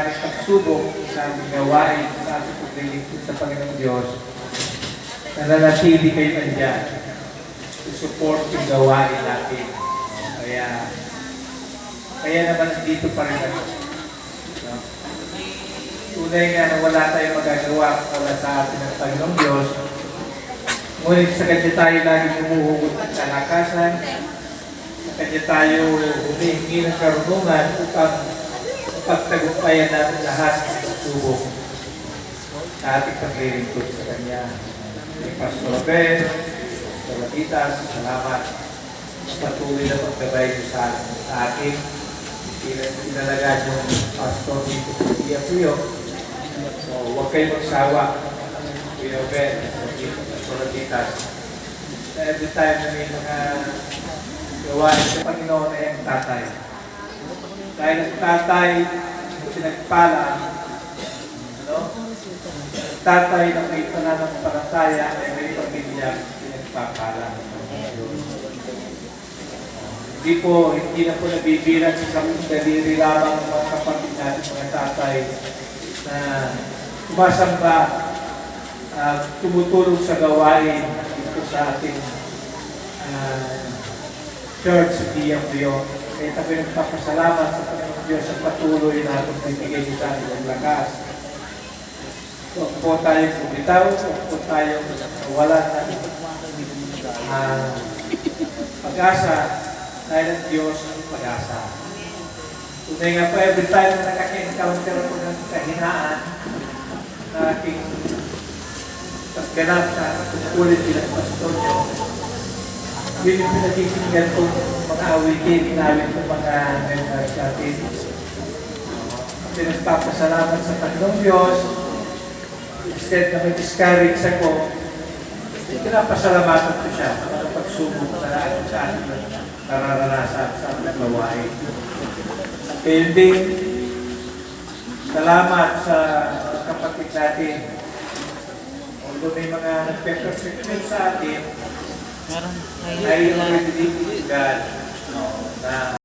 maraming pagsubok sa aming gawain sa ating paglilingkod sa Panginoong Diyos, nananatili kayo nandiyan to support yung gawain natin. Kaya naman dito pa rin ako. No? Tunay nga na wala tayong magagawa wala sa atin ng Panginoong Diyos. Ngunit sa kanya tayo lagi humuhugot ng kalakasan, sa kanya tayo humihingi ng karunungan upang pagtagumpayan natin lahat ng pagsubok sa ating paglilingkod sa kanya. Kay Pastor Ben, sa Latitas, salamat sa patuloy na pagkabay niyo sa akin. Inalagaan yung pastor dito sa Puyo. So, huwag kayong magsawa. Kuya Ben, dito sa Latitas. Every time na may mga gawain sa Panginoon ay ang tatay. Dahil ang tatay, pinagpala, tatay na may pananampalataya ay may pamilya pinagpapala. Hindi na po nabibilang sa daliri lamang ng mga kapatid natin, mga tatay na sumasamba, tumutulong sa gawain dito sa ating church sa Puyo. Kaya tayo nagpapasalamat sa Panginoong Diyos sa patuloy na itong bibigay niyo sa ating lakas. Huwag po tayong bumitaw, huwag po tayong wala ng pag-asa dahil ang Diyos ang pag-asa. Tunay nga po, every time na nakaka-encounter po ng kahinaan na aking pagganap sa tungkulin bilang pastor niyo, yun yung pinagkikinggan po mga awitin, inawit ng mga members natin. Kasi nagpapasalamat sa Panginoong Diyos. Instead na may discourage ako, pinapasalamatan ko siya sa pagsubok na ayon sa ating nararanasan sa ating gawain. Kaya din, salamat sa kapatid natin. Although may mga nagpe-perfect sa atin, ay already God na